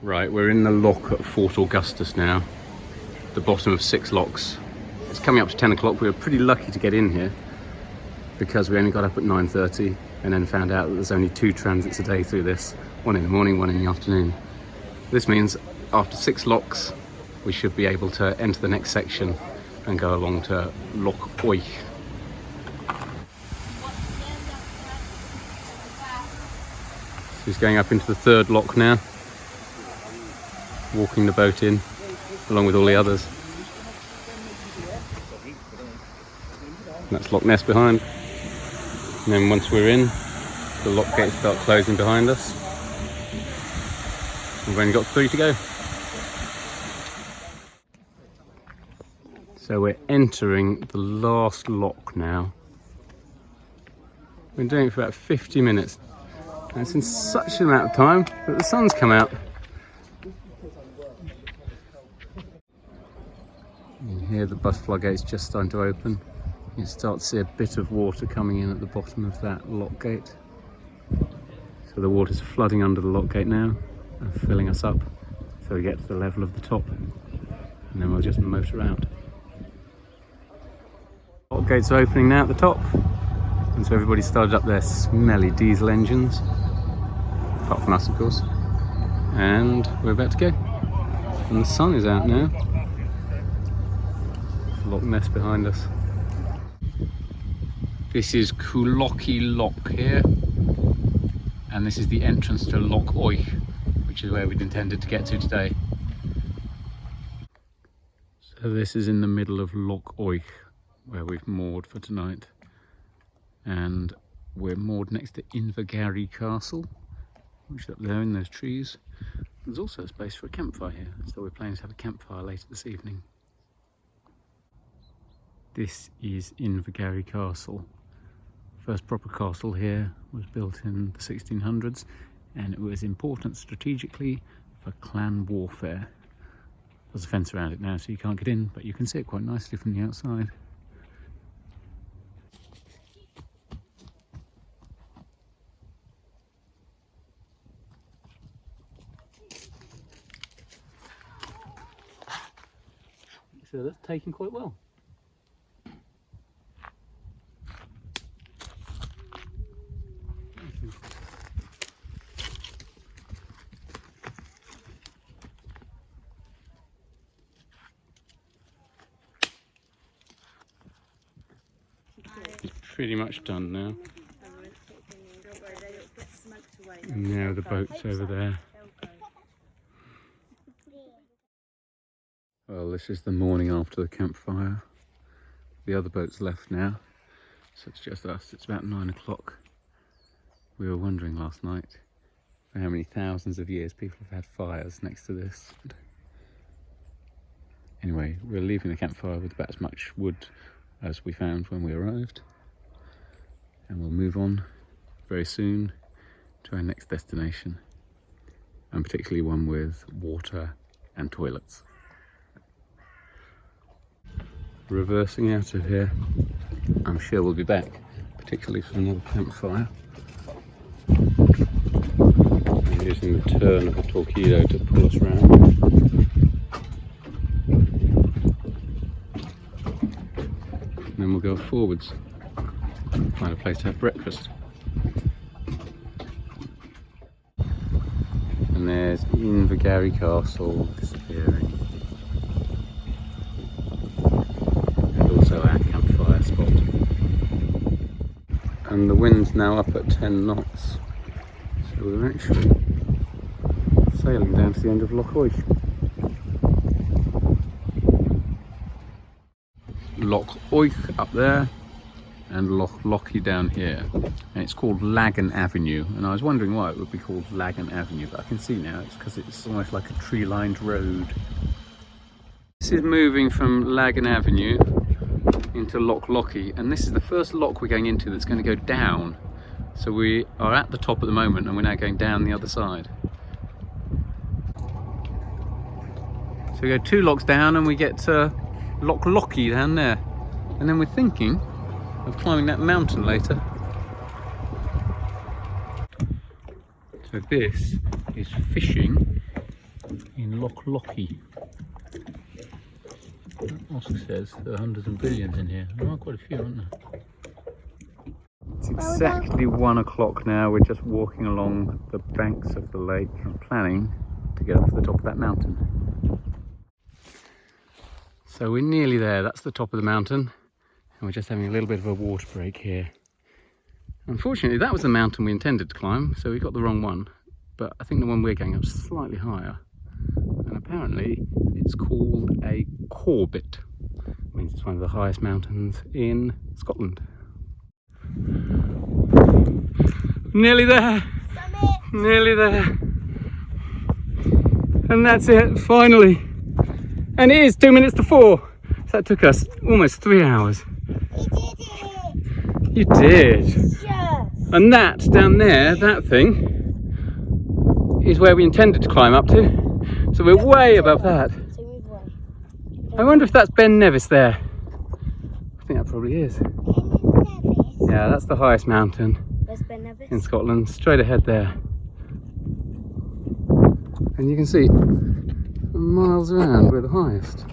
Right, we're in the loch at Fort Augustus now, the bottom of 6 lochs. It's coming up to 10 o'clock. We were pretty lucky to get in here because we only got up at 9:30 and then found out that there's only 2 transits a day through this, one in the morning, one in the afternoon. This means after 6 lochs, we should be able to enter the next section and go along to Loch Lochy. He's going up into the 3rd loch now, walking the boat in along with all the others. And that's Loch Ness behind. And then once we're in, the lock gates start closing behind us. We've only got 3 to go. So we're entering the last loch now. We've been doing it for about 50 minutes. And it's in such an amount of time that the sun's come out. You can hear the bus floodgates just starting to open. You can start to see a bit of water coming in at the bottom of that lock gate. So the water's flooding under the lock gate now and filling us up so we get to the level of the top, and then we'll just motor out. Lock gates are opening now at the top, and so everybody started up their smelly diesel engines, apart from us of course, and we're about to go. And the sun is out now. Loch Ness behind us. This is Laggan Loch here, and this is the entrance to Loch Lochy, which is where we'd intended to get to today. So this is in the middle of Loch Lochy, where we've moored for tonight, and we're moored next to Invergarry Castle, which is up there in those trees. There's also a space for a campfire here, so we're planning to have a campfire later this evening. This is Invergarry Castle. First proper castle here was built in the 1600s, and it was important strategically for clan warfare. There's a fence around it now so you can't get in, but you can see it quite nicely from the outside. So that's taken quite well. Pretty much done now. And now the boat's over there. Well, this is the morning after the campfire. The other boat's left now, so it's just us. It's about 9 o'clock. We were wondering last night for how many thousands of years people have had fires next to this. Anyway, we're leaving the campfire with about as much wood as we found when we arrived. And we'll move on very soon to our next destination, and particularly one with water and toilets. Reversing out of here. I'm sure we'll be back, particularly for another campfire. I'm using the turn of the Torqeedo to pull us round. And then we'll go forwards. Find a place to have breakfast. And there's Invergarry Castle disappearing. And also our campfire spot. And the wind's now up at 10 knots. So we're actually sailing down to the end of Loch Lochy. Loch Lochy up there, and Loch Lochy down here, and it's called Laggan Avenue, and I was wondering why it would be called Laggan Avenue, but I can see now it's because it's almost like a tree-lined road. This is moving from Laggan Avenue into Loch Lochy, and this is the first loch we're going into that's going to go down. So we are at the top at the moment, and we're now going down the other side. So we go 2 lochs down and we get to Loch Lochy down there, and then we're thinking of climbing that mountain later. So this is fishing Loch Lochy. Oscar says there are hundreds and billions in here. There are quite a few, aren't there? It's exactly 1 o'clock now. We're just walking along the banks of the lake and planning to get up to the top of that mountain. So we're nearly there. That's the top of the mountain, and we're just having a little bit of a water break here. Unfortunately, that was the mountain we intended to climb, so we got the wrong one. But I think the one we're going up is slightly higher, and apparently it's called a Corbett. It means it's one of the highest mountains in Scotland. Nearly there! Summit. Nearly there! And that's it, finally! And it is 2 minutes to 4! So that took us almost 3 hours. We did it! You did! Yes! And that down there, that thing, is where we intended to climb up to. So we're way above that. So move away. I wonder if that's Ben Nevis there. I think that probably is. Ben Nevis? Yeah, that's the highest mountain Where's Ben Nevis? in Scotland, straight ahead there. And you can see miles around we're the highest.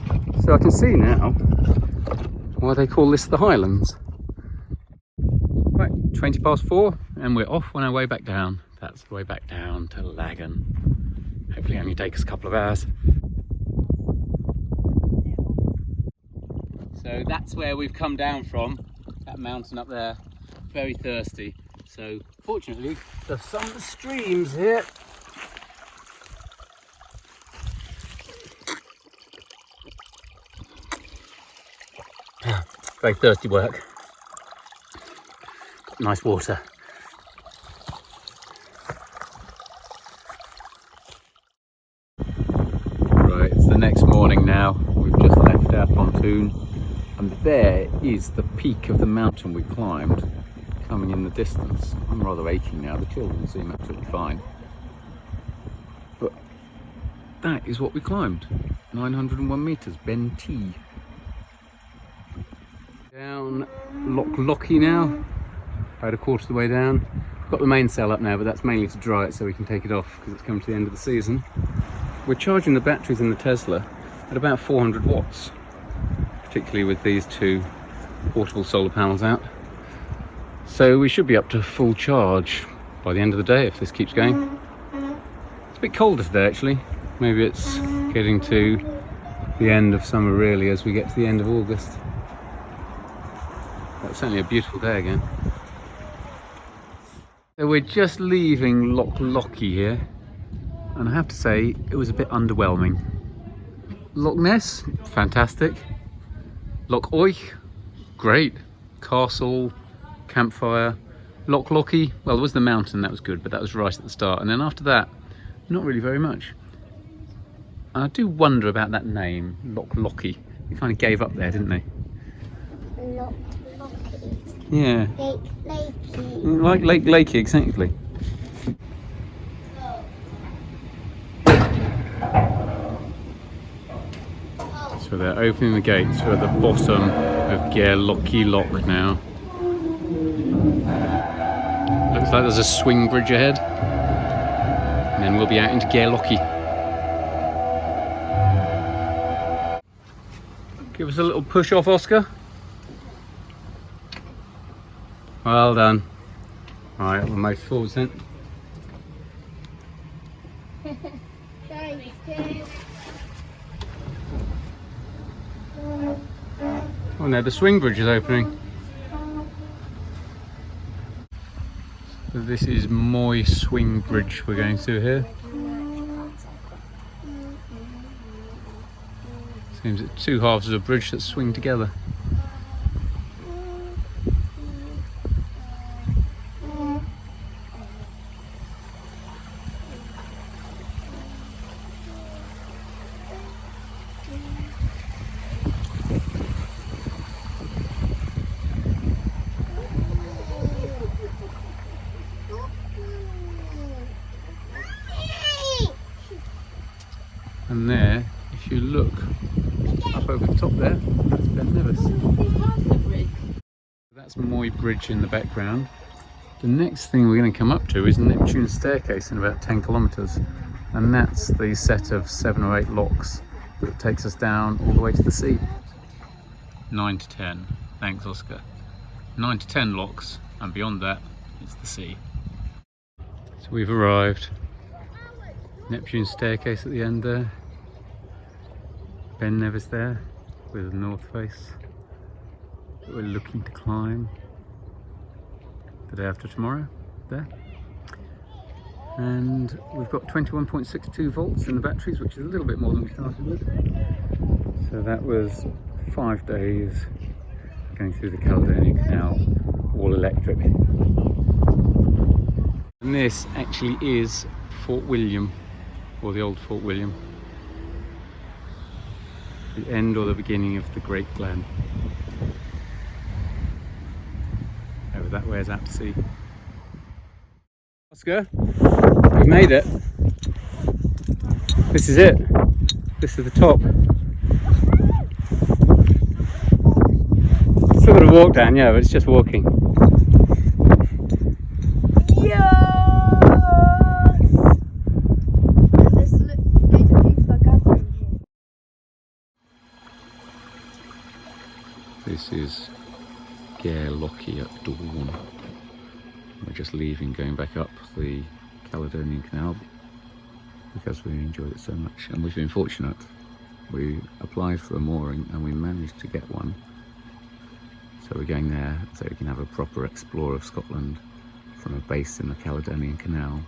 So I can see now why they call this the Highlands. Right, 20 past 4 and we're off on our way back down. That's the way back down to Laggan. Hopefully only take us a couple of hours. So that's where we've come down from, that mountain up there. Very thirsty. So fortunately there's some streams here. Very thirsty work. Nice water. Right, it's the next morning now. We've just left our pontoon, and there is the peak of the mountain we climbed coming in the distance. I'm rather aching now. The children seem absolutely fine. But that is what we climbed. 901 metres, Ben T. Down Loch Lochy now, about a quarter of the way down. Got the mainsail up now, but that's mainly to dry it so we can take it off because it's come to the end of the season. We're charging the batteries in the Tesla at about 400 watts, particularly with these 2 portable solar panels out. So we should be up to full charge by the end of the day if this keeps going. It's a bit colder today actually. Maybe it's getting to the end of summer really as we get to the end of August. It's certainly a beautiful day again. So we're just leaving Loch Lochy here, and I have to say it was a bit underwhelming. Loch Ness, fantastic. Loch Lochy, great. Castle, campfire. Loch Lochy, well, there was the mountain, that was good, but that was right at the start. And then after that, not really very much. And I do wonder about that name, Loch Lochy. They kind of gave up there, didn't they? Loch Lochy. Yeah. Lake Lakey. Like Lake Lakey, exactly. So they're opening the gates. We're at the bottom of Lochy Loch now. Looks like there's a swing bridge ahead. And then we'll be out into Lochy. Give us a little push off, Oscar. Well done. Alright, we'll move forwards then. Oh no, the swing bridge is opening. So this is Moy Swing Bridge we're going through here. Seems it's 2 halves of a bridge that swing together. And there, if you look up over the top there, that's Ben Nevis. That's Moy Bridge in the background. The next thing we're going to come up to is Neptune staircase in about 10 kilometres. And that's the set of 7 or 8 lochs that takes us down all the way to the sea. 9 to 10. Thanks, Oscar. 9 to 10 lochs, and beyond that, it's the sea. So we've arrived. Neptune staircase at the end there. Ben Nevis there with the north face that we're looking to climb the day after tomorrow there. And we've got 21.62 volts in the batteries, which is a little bit more than we started with. So that was 5 days going through the Caledonian Canal, all electric. And this actually is Fort William, or the old Fort William. The end or the beginning of the Great Glen. Over that way is out to sea. Oscar, we've made it. This is it. This is the top. Still got to walk down, yeah, but it's just walking. This is Loch Lochy at dawn. We're just leaving, going back up the Caledonian Canal because we enjoyed it so much, and we've been fortunate. We applied for a mooring and we managed to get one. So we're going there so we can have a proper explore of Scotland from a base in the Caledonian Canal